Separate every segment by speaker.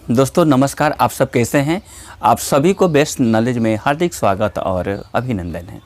Speaker 1: दोस्तों नमस्कार, आप सब कैसे हैं। आप सभी को बेस्ट नॉलेज में हार्दिक स्वागत और अभिनंदन है।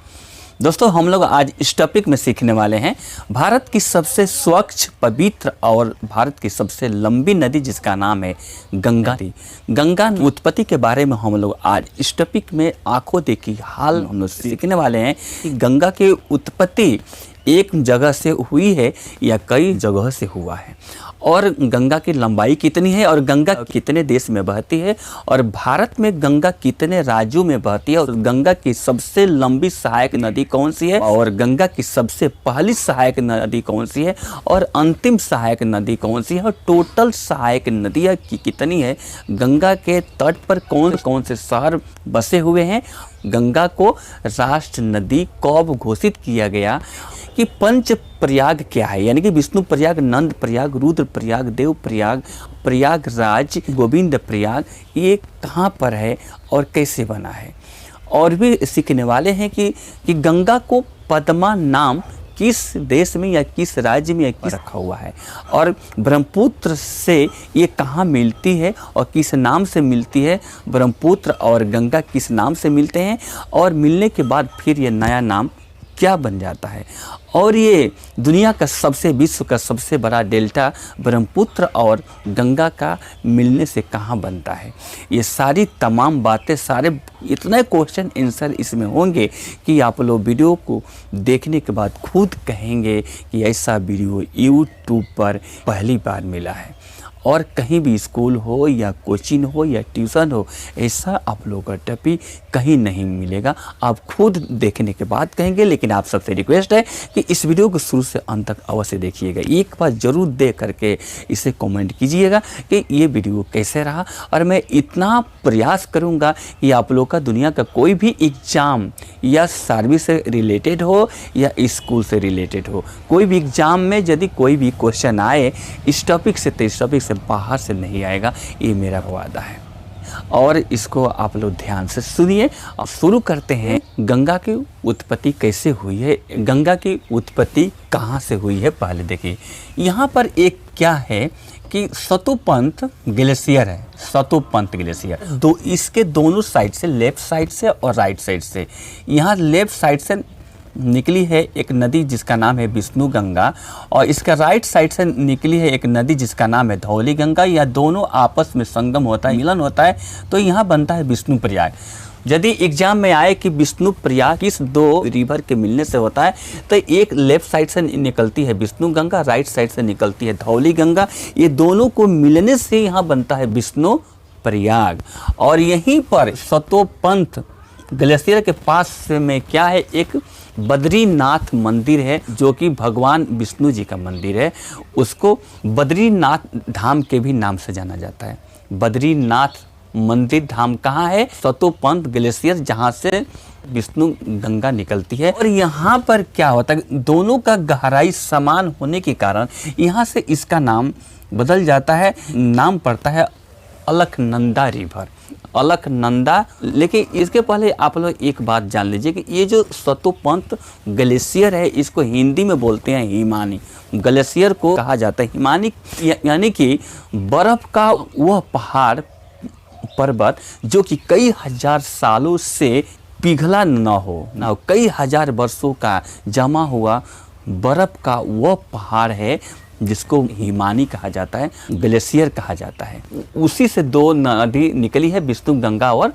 Speaker 1: दोस्तों हम लोग आज इस टॉपिक में सीखने वाले हैं भारत की सबसे स्वच्छ, पवित्र और भारत की सबसे लंबी नदी जिसका नाम है गंगा नदी। गंगा उत्पत्ति के बारे में हम लोग आज इस टॉपिक में आंखों देखी हाल हम लोग सीखने वाले हैं कि गंगा की उत्पत्ति एक जगह से हुई है या कई जगह से हुआ है, और गंगा की लंबाई कितनी है, और गंगा कितने देश में बहती है, और भारत में गंगा कितने राज्यों में बहती है, और गंगा की सबसे लंबी सहायक नदी कौन सी है, और गंगा की सबसे पहली सहायक नदी कौन सी है, और अंतिम सहायक नदी कौन सी है, और टोटल सहायक नदियाँ कितनी है, गंगा के तट पर कौन कौन से शहर बसे हुए हैं, गंगा को राष्ट्र नदी कब घोषित किया गया, कि पंच प्रयाग क्या है, यानी कि विष्णु प्रयाग, नंद प्रयाग, रुद्र प्रयाग, देव प्रयाग, प्रयागराज, गोविंद प्रयाग, ये कहाँ पर है और कैसे बना है। और भी सीखने वाले हैं कि गंगा को पद्मा नाम किस देश में या किस राज्य में या किस रखा हुआ है, और ब्रह्मपुत्र से ये कहाँ मिलती है और किस नाम से मिलती है। ब्रह्मपुत्र और गंगा किस नाम से मिलते हैं, और मिलने के बाद फिर ये नया नाम क्या बन जाता है, और ये दुनिया का विश्व का सबसे बड़ा डेल्टा ब्रह्मपुत्र और गंगा का मिलने से कहाँ बनता है। ये सारी तमाम बातें, सारे इतने क्वेश्चन आंसर इसमें होंगे कि आप लोग वीडियो को देखने के बाद खुद कहेंगे कि ऐसा वीडियो यूट्यूब पर पहली बार मिला है, और कहीं भी स्कूल हो या कोचिंग हो या ट्यूशन हो, ऐसा आप लोगों का टॉपिक कहीं नहीं मिलेगा। आप खुद देखने के बाद कहेंगे। लेकिन आप सबसे रिक्वेस्ट है कि इस वीडियो को शुरू से अंत तक अवश्य देखिएगा, एक बार ज़रूर देख करके इसे कमेंट कीजिएगा कि ये वीडियो कैसे रहा। और मैं इतना प्रयास करूँगा कि आप लोग का दुनिया का कोई भी एग्ज़ाम या सर्विस से रिलेटेड हो या स्कूल से रिलेटेड हो, कोई भी एग्ज़ाम में यदि कोई भी क्वेश्चन आए इस टॉपिक से, तो इस टॉपिक से बाहर से नहीं आएगा, ये मेरा वादा है। और इसको आप लोग ध्यान से सुनिए। अब शुरू करते हैं, गंगा की उत्पत्ति कैसे हुई है, गंगा की उत्पत्ति कहाँ से हुई है। पहले देखिए यहाँ पर एक क्या है कि सतोपंत ग्लेशियर है, सतोपंत ग्लेशियर। इसके दोनों साइड से, लेफ्ट साइड से और राइट साइड से, यहाँ लेफ्ट साइड से निकली है एक नदी जिसका नाम है विष्णु गंगा, और इसका राइट साइड से निकली है एक नदी जिसका नाम है धौली गंगा। या दोनों आपस में संगम होता है, मिलन होता है, तो यहाँ बनता है विष्णु प्रयाग। यदि एग्जाम में आए कि विष्णु प्रयाग किस दो रिवर के मिलने से होता है, तो एक लेफ्ट साइड से निकलती है विष्णु गंगा, राइट साइड से निकलती है धौली गंगा। ये दोनों को मिलने से यहाँ बनता है विष्णु प्रयाग। और यहीं पर सतोपंत ग्लेशियर के पास में क्या है, एक बद्रीनाथ मंदिर है, जो कि भगवान विष्णु जी का मंदिर है। उसको बद्रीनाथ धाम के भी नाम से जाना जाता है। बद्रीनाथ मंदिर धाम कहाँ है, सतोपंत ग्लेशियर, जहाँ से विष्णु गंगा निकलती है। और यहाँ पर क्या होता है, दोनों का गहराई समान होने के कारण यहाँ से इसका नाम बदल जाता है, नाम पड़ता है अलकनंदा रिवर, अलकनंदा। लेकिन इसके पहले आप लोग एक बात जान लीजिए कि ये जो सतोपंत ग्लेशियर है, इसको हिंदी में बोलते हैं हिमानी। ग्लेशियर को कहा जाता है हिमानी, यानी कि बर्फ का वह पहाड़ पर्वत जो कि कई हजार सालों से पिघला न हो, कई हजार वर्षों का जमा हुआ बर्फ का वह पहाड़ है जिसको हिमानी कहा जाता है, ग्लेशियर कहा जाता है। उसी से दो नदी निकली है, विष्णु गंगा और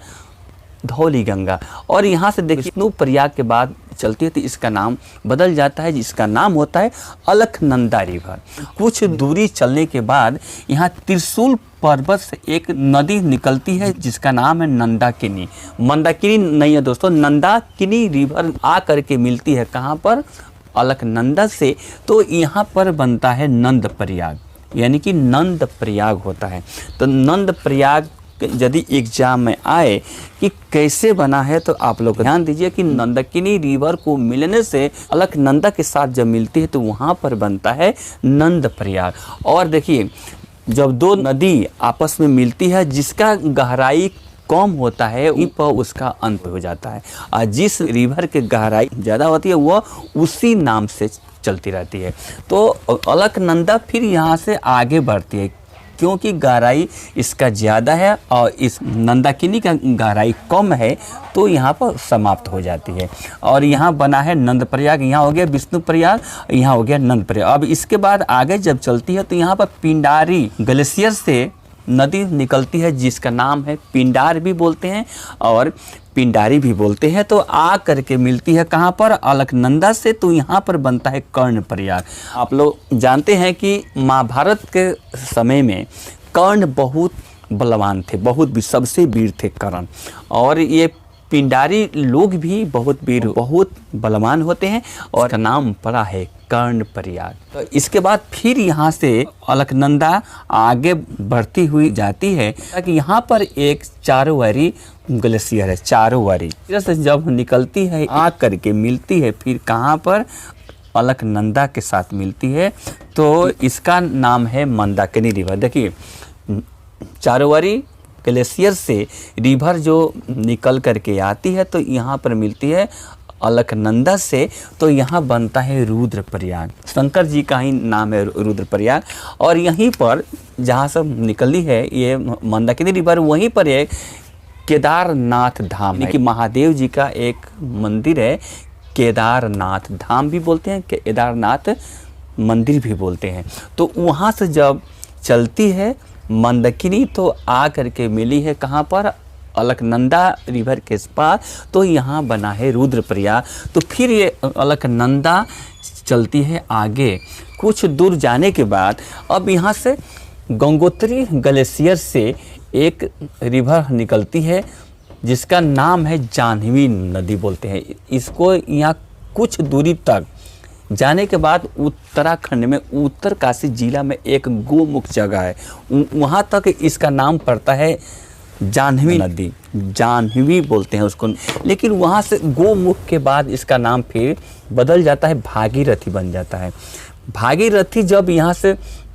Speaker 1: धौली गंगा। और यहाँ से देखिए विष्णु प्रयाग के बाद चलती है तो इसका नाम बदल जाता है, जिसका नाम होता है अलकनंदा रिवर। कुछ दूरी चलने के बाद यहाँ त्रिशूल पर्वत से एक नदी निकलती है जिसका नाम है नंदाकिनी। मंदाकिनी नहीं है दोस्तों, नंदाकिनी रिवर आ करके मिलती है कहाँ पर, अलकनंदा से। तो यहाँ पर बनता है नंद प्रयाग, यानी कि नंद प्रयाग होता है। तो नंद प्रयाग यदि एग्जाम में आए कि कैसे बना है, तो आप लोग ध्यान दीजिए कि नंदाकिनी रिवर को मिलने से अलकनंदा के साथ जब मिलती है तो वहाँ पर बनता है नंद प्रयाग। और देखिए जब दो नदी आपस में मिलती है, जिसका गहराई कम होता है वहीं पर उसका अंत हो जाता है, और जिस रिवर के गहराई ज़्यादा होती है वह उसी नाम से चलती रहती है। तो अलकनंदा फिर यहाँ से आगे बढ़ती है, क्योंकि गहराई इसका ज़्यादा है और इस मंदाकिनी का गहराई कम है, तो यहाँ पर समाप्त हो जाती है। और यहाँ बना है नंद प्रयाग, यहाँ हो गया विष्णु प्रयाग, यहाँ हो गया नंद प्रयाग। अब इसके बाद आगे जब चलती है तो यहाँ पर पिंडारी ग्लेशियर से नदी निकलती है, जिसका नाम है पिंडार भी बोलते हैं और पिंडारी भी बोलते हैं। तो आ करके मिलती है कहाँ पर, अलकनंदा से, तो यहाँ पर बनता है कर्ण प्रयाग। आप लोग जानते हैं कि महाभारत के समय में कर्ण बहुत बलवान थे, बहुत सबसे वीर थे कर्ण, और ये पिंडारी लोग भी बहुत वीर, बहुत बलवान होते हैं और का नाम पड़ा है कर्ण प्रयाग। तो इसके बाद फिर यहाँ से अलकनंदा आगे बढ़ती हुई जाती है, ताकि यहाँ पर एक चारोवारी ग्लेशियर है, चारोवारी से जब निकलती है आ करके मिलती है फिर कहाँ पर, अलकनंदा के साथ मिलती है, तो इसका नाम है मंदाकिनी रिवर। देखिए चारोवारी ग्लेशियर से रिवर जो निकल करके आती है तो यहाँ पर मिलती है अलकनंदा से, तो यहाँ बनता है रुद्रप्रयाग। शंकर जी का ही नाम है रुद्रप्रयाग। और यहीं पर जहाँ से निकली है ये मंदाकिनी रिवर, वहीं पर एक केदारनाथ धाम है कि महादेव जी का एक मंदिर है, केदारनाथ धाम भी बोलते हैं, केदारनाथ मंदिर भी बोलते हैं। तो वहाँ से जब चलती है मंदाकिनी तो आ करके मिली है कहाँ पर, अलकनंदा रिवर के पास, तो यहाँ बना है रुद्रप्रयाग। तो फिर ये अलकनंदा चलती है आगे कुछ दूर जाने के बाद, अब यहाँ से गंगोत्री ग्लेशियर से एक रिवर निकलती है जिसका नाम है जाह्नवी नदी बोलते हैं इसको। यहाँ कुछ दूरी तक जाने के बाद उत्तराखंड में उत्तरकाशी जिला में एक गोमुख जगह है, वहाँ तक इसका नाम पड़ता है जाह्नवी नदी, जाह्नवी बोलते हैं उसको। लेकिन वहाँ से गोमुख के बाद इसका नाम फिर बदल जाता है, भागीरथी बन जाता है। भागीरथी जब यहाँ से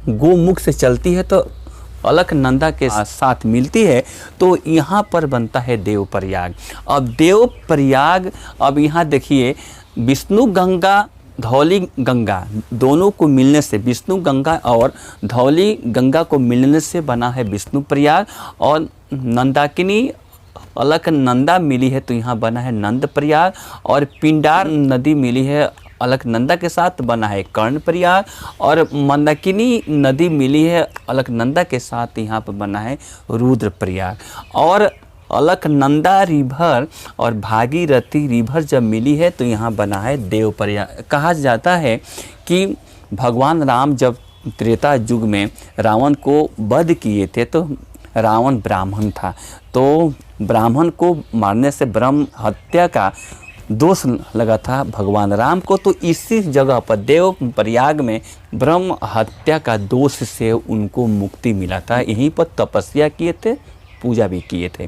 Speaker 1: गोमुख से चलती है तो अलकनंदा के साथ मिलती है, तो यहाँ पर बनता है देवप्रयाग। अब देवप्रयाग, अब यहाँ देखिए विष्णु गंगा धौली गंगा दोनों को मिलने से, विष्णु गंगा और धौली गंगा को मिलने से बना है विष्णु प्रयाग। और नंदाकिनी अलकनंदा मिली है तो यहाँ बना है नंद प्रयाग। और पिंडार नदी मिली है अलकनंदा के साथ, बना है कर्ण प्रयाग। और मंदाकिनी नदी मिली है अलकनंदा के साथ, यहाँ पर बना है रुद्र प्रयाग। और अलकनंदा रिवर और भागीरथी रिवर जब मिली है तो यहाँ बना है देवप्रयाग। कहा जाता है कि भगवान राम जब त्रेता युग में रावण को वध किए थे तो रावण ब्राह्मण था, तो ब्राह्मण को मारने से ब्रह्म हत्या का दोष लगा था भगवान राम को। तो इसी जगह पर देवप्रयाग में ब्रह्म हत्या का दोष से उनको मुक्ति मिला था, यहीं पर तपस्या किए थे, पूजा भी किए थे।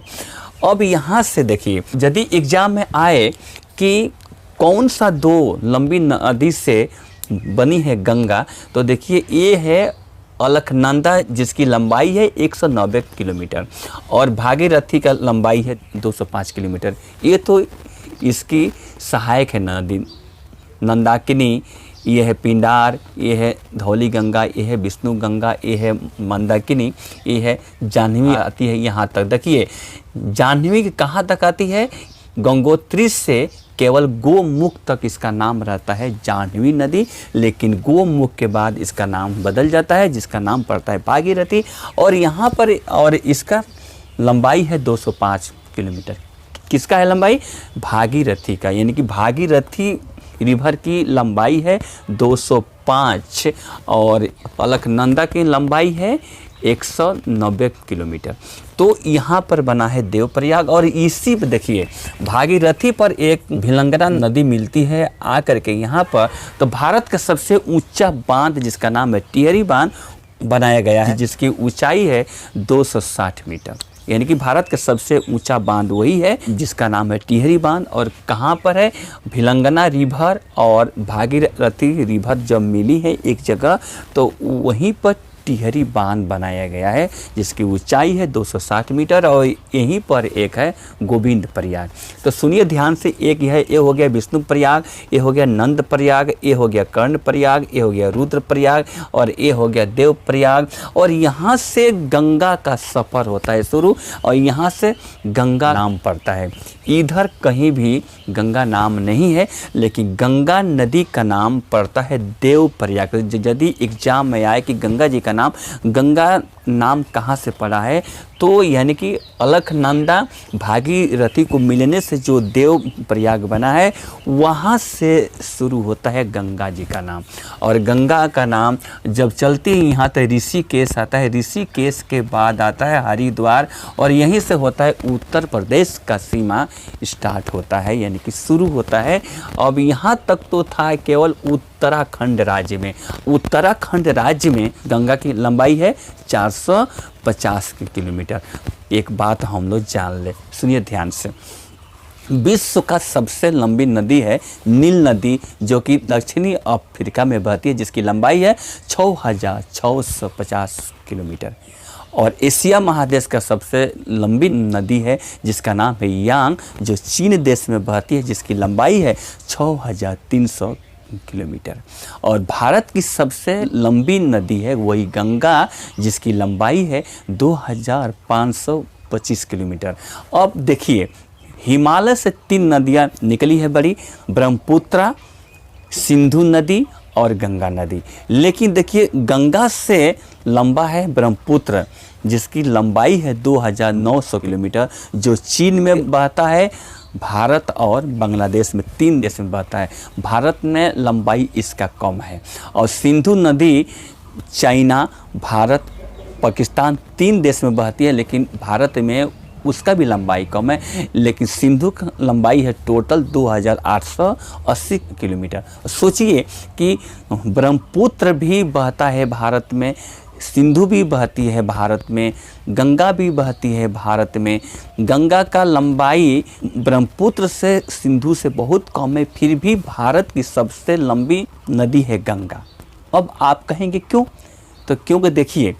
Speaker 1: अब यहाँ से देखिए यदि एग्जाम में आए कि कौन सा दो लंबी नदी से बनी है गंगा, तो देखिए ये है अलकनंदा जिसकी लंबाई है 190 किलोमीटर और भागीरथी का लंबाई है 205 किलोमीटर। ये तो इसकी सहायक है नदी। नंदाकिनी, ये है पिंडार, ये है धौली गंगा, ये है विष्णु गंगा, ये है मंदाकिनी, ये है जाह्नवी आती है यहाँ तक। देखिए जाह्नवी कहाँ तक आती है, गंगोत्री से केवल गोमुख तक इसका नाम रहता है जाह्नवी नदी, लेकिन गोमुख के बाद इसका नाम बदल जाता है जिसका नाम पड़ता है भागीरथी। और यहाँ पर और इसका लंबाई है 205 किलोमीटर। किसका है लंबाई? भागीरथी का, यानी कि भागीरथी रिवर की लंबाई है 205 और अलकनंदा की लंबाई है 190 किलोमीटर। तो यहाँ पर बना है देवप्रयाग। और इसी पर देखिए भागीरथी पर एक भिलंगना नदी मिलती है आकर के यहाँ पर, तो भारत का सबसे ऊंचा बांध जिसका नाम है टिहरी बांध बनाया गया है, जिसकी ऊंचाई है 260 मीटर। यानी कि भारत का सबसे ऊंचा बांध वही है जिसका नाम है टिहरी बांध। और कहाँ पर है? भिलंगना रिवर और भागीरथी रिवर जब मिली है एक जगह, तो वहीं पर टिहरी बांध बनाया गया है जिसकी ऊंचाई है 260 मीटर और यहीं पर एक है गोविंद प्रयाग। तो सुनिए ध्यान से, एक यह ये हो गया विष्णु प्रयाग, ये हो गया नंद प्रयाग, ये हो गया कर्ण प्रयाग, ये हो गया रुद्र प्रयाग और ये हो गया देव प्रयाग। और यहाँ से गंगा का सफ़र होता है शुरू और यहाँ से गंगा नाम पड़ता है। इधर कहीं भी गंगा नाम नहीं है, लेकिन गंगा नदी का नाम पड़ता है देव प्रयाग। यदि एग्जाम में आए कि गंगा जी का नाम, गंगा नाम कहाँ से पड़ा है, तो यानी कि अलकनंदा भागीरथी को मिलने से जो देव प्रयाग बना है वहाँ से शुरू होता है गंगा जी का नाम। और गंगा का नाम जब चलती है यहाँ तक ऋषिकेश आता है, ऋषिकेश के बाद आता है हरिद्वार और यहीं से होता है उत्तर प्रदेश का सीमा स्टार्ट होता है, यानी कि शुरू होता है। अब यहाँ तक तो था केवल उत्तराखंड राज्य में। उत्तराखंड राज्य में गंगा की लंबाई है 450 किलोमीटर। एक बात हम लोग जान ले, सुनिए ध्यान से, विश्व का सबसे लंबी नदी है नील नदी, जो कि दक्षिणी अफ्रीका में बहती है, जिसकी लंबाई है 6650 किलोमीटर। और एशिया महादेश का सबसे लंबी नदी है जिसका नाम है यांग, जो चीन देश में बहती है, जिसकी लंबाई है 6300 किलोमीटर। और भारत की सबसे लंबी नदी है वही गंगा, जिसकी लंबाई है 2525 किलोमीटर। अब देखिए, हिमालय से 3 नदियाँ निकली है बड़ी, ब्रह्मपुत्र, सिंधु नदी और गंगा नदी। लेकिन देखिए, गंगा से लंबा है ब्रह्मपुत्र, जिसकी लंबाई है 2900 किलोमीटर, जो चीन में बहता है, भारत और बांग्लादेश में 3 देश में बहता है। भारत में लंबाई इसका कम है। और सिंधु नदी चाइना, भारत, पाकिस्तान 3 देश में बहती है, लेकिन भारत में उसका भी लंबाई कम है। लेकिन सिंधु की लंबाई है टोटल 2880 किलोमीटर। सोचिए कि ब्रह्मपुत्र भी बहता है भारत में, सिंधु भी बहती है भारत में, गंगा भी बहती है भारत में। गंगा का लंबाई ब्रह्मपुत्र से, सिंधु से बहुत कम है, फिर भी भारत की सबसे लंबी नदी है गंगा। अब आप कहेंगे क्यों? तो क्योंकि देखिए,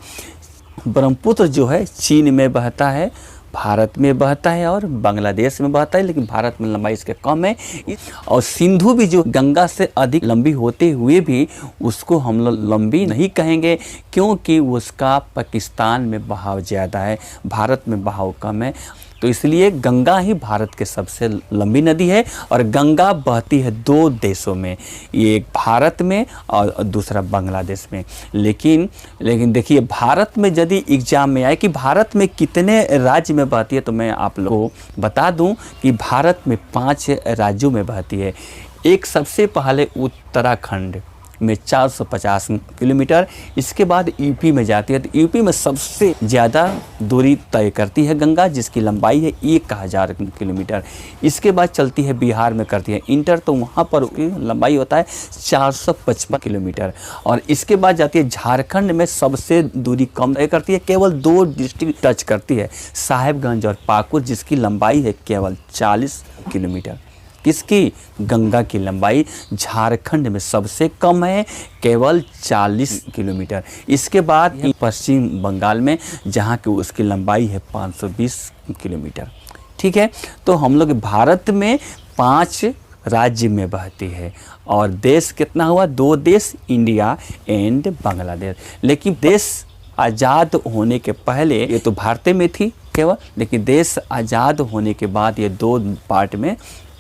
Speaker 1: ब्रह्मपुत्र जो है चीन में बहता है, भारत में बहता है और बांग्लादेश में बहता है, लेकिन भारत में लंबाई इसके कम है। और सिंधु भी जो गंगा से अधिक लंबी होते हुए भी उसको हम लोग लंबी नहीं कहेंगे, क्योंकि उसका पाकिस्तान में बहाव ज़्यादा है, भारत में बहाव कम है। तो इसलिए गंगा ही भारत के सबसे लंबी नदी है। और गंगा बहती है 2 देशों में, एक भारत में और दूसरा बांग्लादेश में। लेकिन देखिए, भारत में यदि एग्जाम में आए कि भारत में कितने राज्य में बहती है, तो मैं आप लोगों को बता दूं कि भारत में 5 राज्यों में बहती है। एक सबसे पहले उत्तराखंड में 450 किलोमीटर, इसके बाद यूपी में जाती है। तो यूपी में सबसे ज़्यादा दूरी तय करती है गंगा, जिसकी लंबाई है 1000 किलोमीटर। इसके बाद चलती है बिहार में, करती है इंटर, तो वहाँ पर उसकी लंबाई होता है 455 किलोमीटर। और इसके बाद जाती है झारखंड में, सबसे दूरी कम तय करती है, केवल 2 डिस्ट्रिक्ट टच करती है, साहेबगंज और पाकुड़, जिसकी लंबाई है केवल 40 किलोमीटर। किसकी? गंगा की लंबाई झारखंड में सबसे कम है, केवल 40 किलोमीटर। इसके बाद पश्चिम बंगाल में, जहाँ की उसकी लंबाई है 520 किलोमीटर। ठीक है, तो हम लोग भारत में 5 राज्य में बहती है। और देश कितना हुआ? 2 देश, इंडिया एंड बांग्लादेश। लेकिन देश आज़ाद होने के पहले ये तो भारत में थी केवल, लेकिन देश आज़ाद होने के बाद ये 2 पार्ट में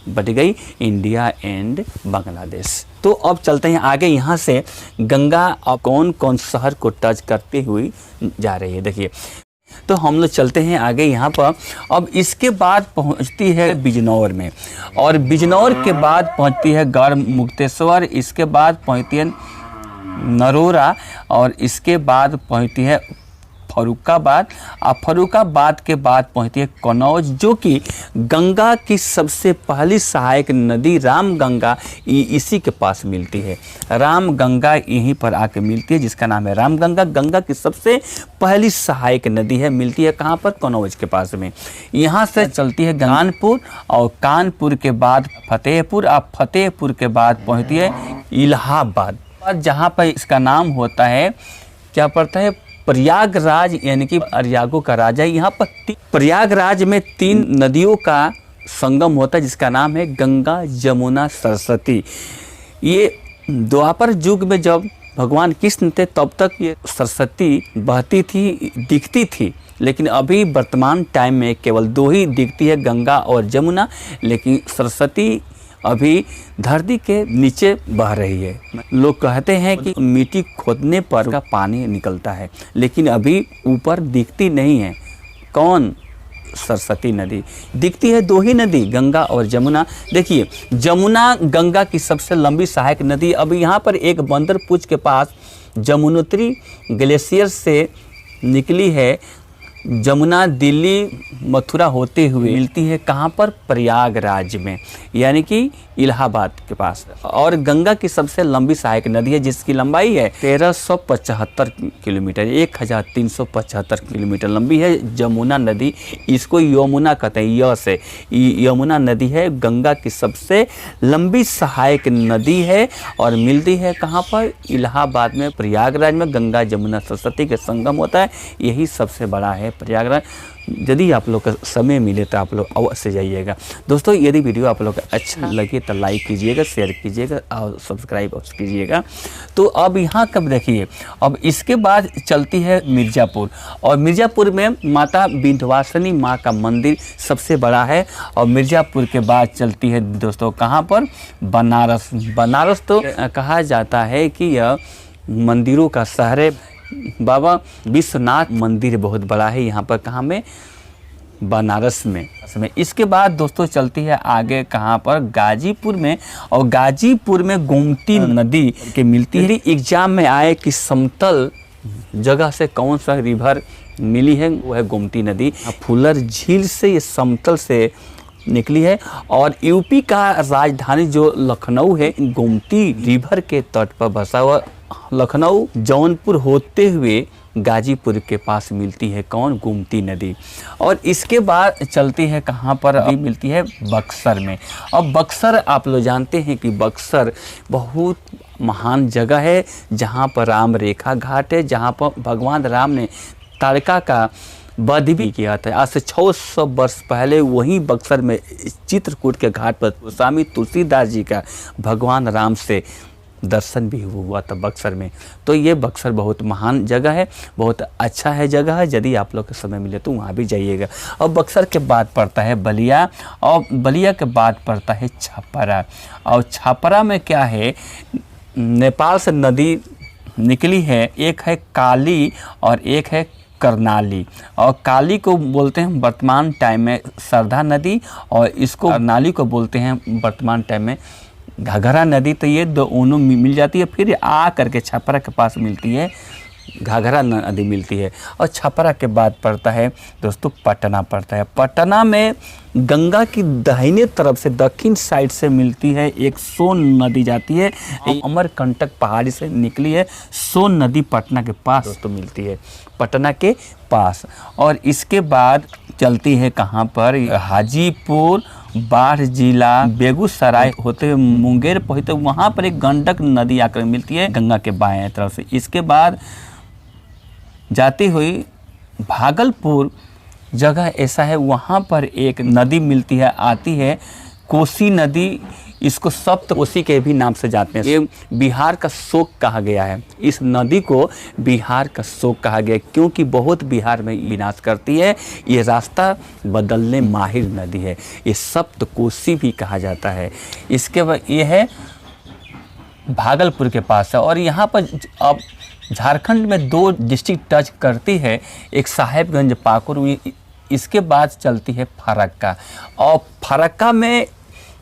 Speaker 1: बढ़ गई, इंडिया एंड बांग्लादेश। तो अब चलते हैं आगे। यहाँ से गंगा अब कौन कौन शहर को टच करते हुए जा रही है, देखिए। तो हम लोग चलते हैं आगे यहाँ पर। अब इसके बाद पहुँचती है बिजनौर में, और बिजनौर के बाद पहुँचती है गढ़मुक्तेश्वर, इसके बाद पहुँचती है नरोरा, और इसके बाद पहुँचती है फर्रुखाबाद। और फर्रुखाबाद के बाद पहुँचती है कन्नौज, जो कि गंगा की सबसे पहली सहायक नदी रामगंगा इसी के पास मिलती है। रामगंगा यहीं पर आके मिलती है, जिसका नाम है रामगंगा। गंगा की सबसे पहली सहायक नदी है, मिलती है कहाँ पर? कन्नौज के पास में। यहाँ से चलती है कानपुर, और कानपुर के बाद फतेहपुर, और फतेहपुर के बाद पहुँचती है इलाहाबाद, जहाँ पर इसका नाम होता है क्या पड़ता है, प्रयागराज यानी कि अरयागों का राजा है। यहाँ पर प्रयागराज में 3 नदियों का संगम होता है जिसका नाम है गंगा, जमुना, सरस्वती। ये द्वापर युग में जब भगवान कृष्ण थे तब तक ये सरस्वती बहती थी, दिखती थी, लेकिन अभी वर्तमान टाइम में केवल 2 ही दिखती है, गंगा और जमुना। लेकिन सरस्वती अभी धरती के नीचे बह रही है। लोग कहते हैं कि मिट्टी खोदने पर का पानी निकलता है, लेकिन अभी ऊपर दिखती नहीं है। कौन? सरस्वती नदी दिखती है। 2 ही नदी, गंगा और जमुना। देखिए, जमुना गंगा की सबसे लंबी सहायक नदी। अब यहाँ पर एक बंदरपुर के पास जमुनोत्री ग्लेशियर से निकली है। जमुना दिल्ली मथुरा होते हुए मिलती है कहाँ पर? प्रयागराज में, यानी कि इलाहाबाद के पास। और गंगा की सबसे लंबी सहायक नदी है जिसकी लंबाई है 1375 किलोमीटर, 1375 किलोमीटर लंबी है जमुना नदी। इसको यमुना कहते हैं, य से यमुना नदी है, गंगा की सबसे लंबी सहायक नदी है और मिलती है कहाँ पर? इलाहाबाद में, प्रयागराज में। गंगा, जमुना, सरस्वती के संगम होता है, यही सबसे बड़ा है प्रयागराज। यदि आप लोग का समय मिले तो आप लोग अवश्य जाइएगा। दोस्तों, यदि वीडियो आप लोग को अच्छा लगे तो लाइक कीजिएगा, शेयर कीजिएगा और सब्सक्राइब कीजिएगा। तो अब यहाँ कब देखिए, अब इसके बाद चलती है मिर्ज़ापुर, और मिर्ज़ापुर में माता विंध्यवासिनी माँ का मंदिर सबसे बड़ा है। और मिर्ज़ापुर के बाद चलती है दोस्तों कहाँ पर? बनारस। बनारस तो कहा जाता है कि यह मंदिरों का शहर है। बाबा विश्वनाथ मंदिर बहुत बड़ा है यहाँ पर, कहाँ में? बनारस में। इसके बाद दोस्तों चलती है आगे कहाँ पर? गाजीपुर में। और गाजीपुर में गोमती नदी के मिलती है। एग्जाम में आए कि समतल जगह से कौन सा रिवर मिली है, वो है गोमती नदी। फुलर झील से ये समतल से निकली है। और यूपी का राजधानी जो लखनऊ है, गोमती रिवर के तट पर बसा हुआ। लखनऊ जौनपुर होते हुए गाजीपुर के पास मिलती है कौन? गोमती नदी। और इसके बाद चलती है कहाँ पर? अभी मिलती है बक्सर में। अब बक्सर आप लोग जानते हैं कि बक्सर बहुत महान जगह है, जहाँ पर राम रेखा घाट है, जहाँ पर भगवान राम ने ताड़का का वध भी किया था। आज से 600 वर्ष पहले वहीं बक्सर में चित्रकूट के घाट पर स्वामी तुलसीदास जी का भगवान राम से दर्शन भी हुआ था बक्सर में। तो ये बक्सर बहुत महान जगह है, बहुत अच्छा है जगह है। यदि आप लोग को समय मिले तो वहाँ भी जाइएगा। और बक्सर के बाद पड़ता है बलिया, और बलिया के बाद पड़ता है छपरा। और छपरा में क्या है? नेपाल से नदी निकली है, एक है काली और एक है करनाली। और काली को बोलते हैं वर्तमान टाइम में सरधा नदी, और इसको करनाली को बोलते हैं वर्तमान टाइम में घाघरा नदी। तो ये दोनों मिल जाती है। फिर आ करके छपरा के पास मिलती है घाघरा नदी मिलती है। और छपरा के बाद पड़ता है दोस्तों पटना पड़ता है। पटना में गंगा की दाहिने तरफ से दक्षिण साइड से मिलती है एक सोन नदी जाती है, अमरकंटक पहाड़ी से निकली है। सोन नदी पटना के पास दोस्तों मिलती है, पटना के पास। और इसके बाद चलती है कहाँ पर? हाजीपुर, बाढ़ जिला, बेगूसराय होते हुए मुंगेर पहुँचते, वहाँ पर एक गंडक नदी आकर मिलती है गंगा के बाएं तरफ से। इसके बाद जाती हुई भागलपुर जगह ऐसा है, वहाँ पर एक नदी मिलती है, आती है कोसी नदी। इसको सप्त कोसी के भी नाम से जानते हैं। ये बिहार का शोक कहा गया है। इस नदी को बिहार का शोक कहा गया क्योंकि बहुत बिहार में विनाश करती है। ये रास्ता बदलने माहिर नदी है, ये सप्त कोसी भी कहा जाता है। इसके बाद ये है भागलपुर के पास है। और यहाँ पर अब झारखंड में 2 डिस्ट्रिक्ट टच करती है, एक साहेबगंज, पाकुड़। इसके बाद चलती है फरक्का, और फरक्का में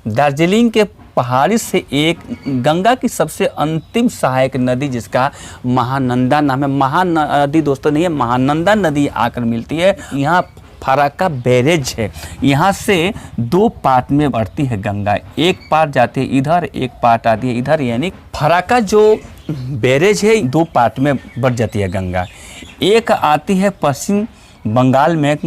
Speaker 1: दार्जिलिंग के पहाड़ी से एक गंगा की सबसे अंतिम सहायक नदी जिसका महानंदा नाम है। महानदी दोस्तों नहीं है, महानंदा नदी आकर मिलती है। यहाँ फरक्का बैरेज है, यहाँ से 2 पार्ट में बढ़ती है गंगा। एक पार्ट जाती है इधर, एक पार्ट आती है इधर, यानी फरक्का जो बैरेज है 2 पार्ट में बढ़ जाती है गंगा। एक आती है पश्चिम बंगाल में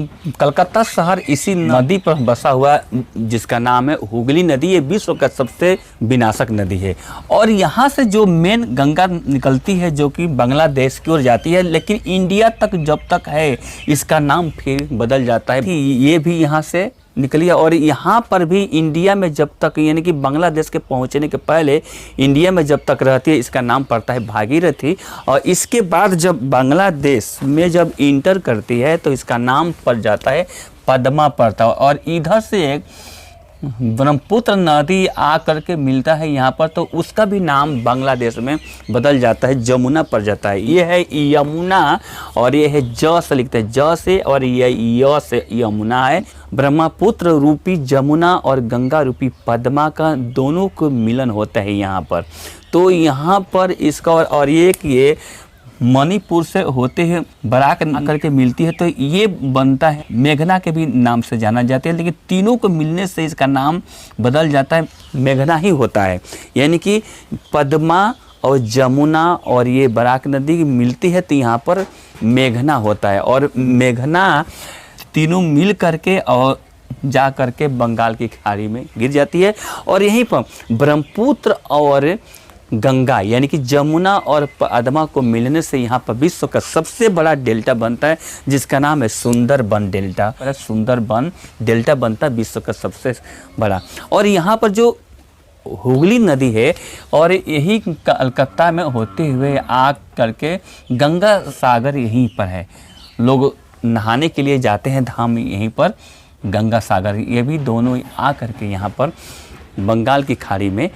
Speaker 1: कलकत्ता शहर इसी नदी पर बसा हुआ जिसका नाम है हुगली नदी। ये विश्व का सबसे विनाशक नदी है और यहाँ से जो मेन गंगा निकलती है जो कि बांग्लादेश की ओर जाती है, लेकिन इंडिया तक जब तक है इसका नाम फिर बदल जाता है कि ये भी यहाँ से निकली है। और यहाँ पर भी इंडिया में जब तक यानी कि बांग्लादेश के पहुँचने के पहले इंडिया में जब तक रहती है इसका नाम पड़ता है भागीरथी, और इसके बाद जब बांग्लादेश में जब इंटर करती है तो इसका नाम पड़ जाता है पद्मा पड़ता है। और इधर से एक ब्रह्मपुत्र नदी आ करके मिलता है यहाँ पर, तो उसका भी नाम बांग्लादेश में बदल जाता है, जमुना पड़ जाता है। ये है यमुना और ये है ज से लिखते हैं, ज से, और ये य से यमुना है। ब्रह्मपुत्र रूपी जमुना और गंगा रूपी पद्मा का दोनों को मिलन होता है यहाँ पर। तो यहाँ पर इसका और ये मणिपुर से होते हुए बराक आकर के मिलती है, तो ये बनता है मेघना के भी नाम से जाना जाता है, लेकिन तीनों को मिलने से इसका नाम बदल जाता है, मेघना ही होता है। यानी कि पद्मा और जमुना और ये बराक नदी मिलती है तो यहाँ पर मेघना होता है, और मेघना तीनों मिल करके और जा करके बंगाल की खाड़ी में गिर जाती है। और यहीं पर ब्रह्मपुत्र और गंगा यानी कि जमुना और पद्मा को मिलने से यहाँ पर विश्व का सबसे बड़ा डेल्टा बनता है जिसका नाम है सुंदरबन डेल्टा। सुंदरबन डेल्टा बनता है विश्व का सबसे बड़ा। और यहाँ पर जो हुगली नदी है और यही कलकत्ता में होते हुए आ करके गंगा सागर यहीं पर है, लोग नहाने के लिए जाते हैं धाम यहीं पर गंगा सागर, ये भी दोनों आ करके यहाँ पर बंगाल की खाड़ी में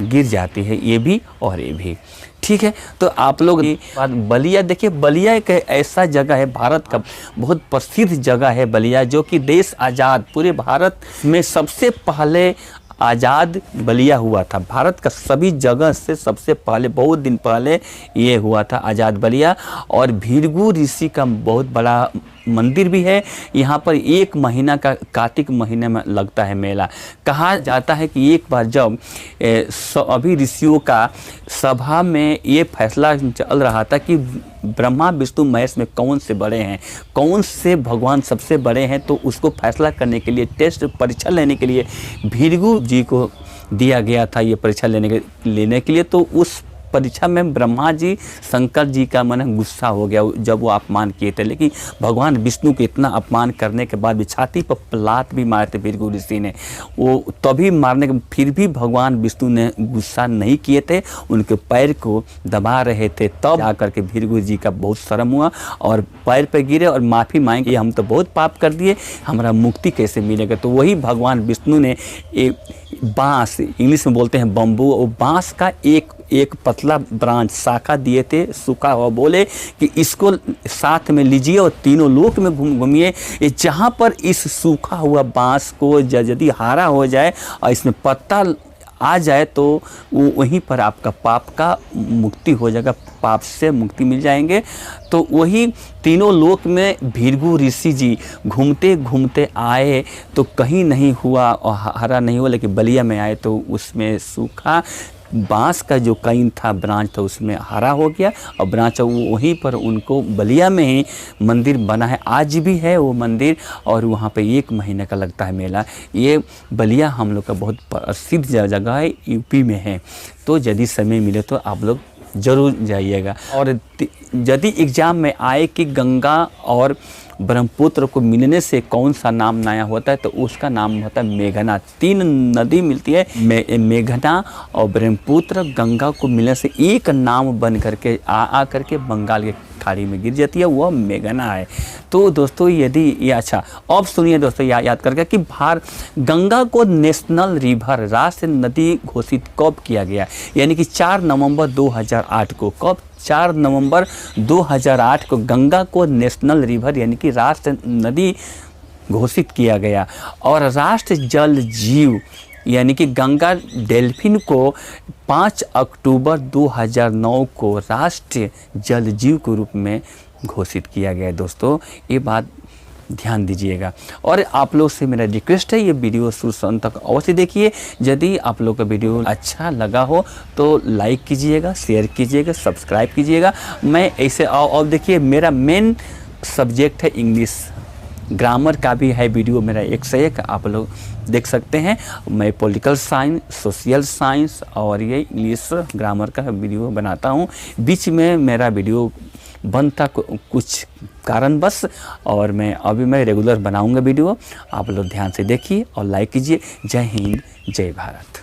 Speaker 1: गिर जाती है, ये भी और ये भी। ठीक है, तो आप लोग बात बलिया देखिए, बलिया एक ऐसा जगह है, भारत का बहुत प्रसिद्ध जगह है बलिया, जो कि देश आज़ाद पूरे भारत में सबसे पहले आज़ाद बलिया हुआ था। भारत का सभी जगह से सबसे पहले बहुत दिन पहले ये हुआ था आज़ाद बलिया। और भृगु ऋषि का बहुत बड़ा मंदिर भी है यहाँ पर। 1 महीना का कार्तिक महीने में लगता है मेला। कहा जाता है कि एक बार जब सभी ऋषियों का सभा में ये फैसला चल रहा था कि ब्रह्मा विष्णु महेश में कौन से बड़े हैं, कौन से भगवान सबसे बड़े हैं, तो उसको फैसला करने के लिए टेस्ट परीक्षा लेने के लिए भृगु जी को दिया गया था ये परीक्षा लेने के लिए। तो उस परीक्षा में ब्रह्मा जी शंकर जी का मन गुस्सा हो गया जब वो अपमान किए थे, लेकिन भगवान विष्णु के इतना अपमान करने के बाद भी छाती पर प्लात भी मारे थे भृगु ऋषि ने, वो तभी मारने के फिर भी भगवान विष्णु ने गुस्सा नहीं किए थे, उनके पैर को दबा रहे थे। तब जाकर के भृगु जी का बहुत शर्म हुआ और पैर पर गिरे और माफ़ी मांगी, हम तो बहुत पाप कर दिए, हमारा मुक्ति कैसे मिलेगा। तो वही भगवान विष्णु ने बाँस, इंग्लिश में बोलते हैं बम्बू, और बाँस का एक पतला ब्रांच शाखा दिए थे सूखा हुआ, बोले कि इसको साथ में लीजिए और तीनों लोक में घूमिए, जहाँ पर इस सूखा हुआ बांस को यदि हरा हो जाए और इसमें पत्ता आ जाए तो वो वहीं पर आपका पाप का मुक्ति हो जाएगा, पाप से मुक्ति मिल जाएंगे। तो वही तीनों लोक में भृगु ऋषि जी घूमते घूमते आए तो कहीं नहीं हुआ और हरा नहीं हुआ, लेकिन बलिया में आए तो उसमें सूखा बांस का जो कईन था, ब्रांच था, उसमें हरा हो गया और ब्रांच वहीं पर उनको बलिया में ही मंदिर बना है, आज भी है वो मंदिर। और वहाँ पे 1 महीने का लगता है मेला। ये बलिया हम लोग का बहुत प्रसिद्ध जगह है, यूपी में है। तो यदि समय मिले तो आप लोग ज़रूर जाइएगा। और यदि एग्ज़ाम में आए कि गंगा और ब्रह्मपुत्र को मिलने से कौन सा नाम नया होता है, तो उसका नाम होता है मेघना। 3 नदी मिलती है, मेघना और ब्रह्मपुत्र, गंगा को मिलने से एक नाम बन करके आ करके बंगाल के खाड़ी में गिर जाती है, वह मेघना है। तो दोस्तों यदि ये अच्छा, अब सुनिए दोस्तों याद करके कि गंगा को नेशनल रिवर, राष्ट्रीय नदी घोषित कब किया गया, यानी कि 4 नवंबर 2008 को। कब? 4 नवंबर 2008 को गंगा को नेशनल रिवर यानी कि राष्ट्रीय नदी घोषित किया गया। और राष्ट्रीय जल जीव यानी कि गंगा डेल्फिन को 5 अक्टूबर 2009 को राष्ट्रीय जल जीव के रूप में घोषित किया गया। दोस्तों ये बात ध्यान दीजिएगा। और आप लोग से मेरा रिक्वेस्ट है, ये वीडियो शुरू अंत तक अवश्य देखिए। यदि आप लोग का वीडियो अच्छा लगा हो तो लाइक कीजिएगा, शेयर कीजिएगा, सब्सक्राइब कीजिएगा। मैं ऐसे और देखिए, मेरा मेन सब्जेक्ट है इंग्लिश, ग्रामर का भी है वीडियो मेरा एक से एक, आप लोग देख सकते हैं। मैं पॉलिटिकल साइंस, सोशल साइंस और ये इंग्लिश ग्रामर का वीडियो बनाता हूँ। बीच में मेरा वीडियो बंद था कुछ कारणवश, और मैं रेगुलर बनाऊंगा वीडियो। आप लोग ध्यान से देखिए और लाइक कीजिए। जय हिंद, जय भारत।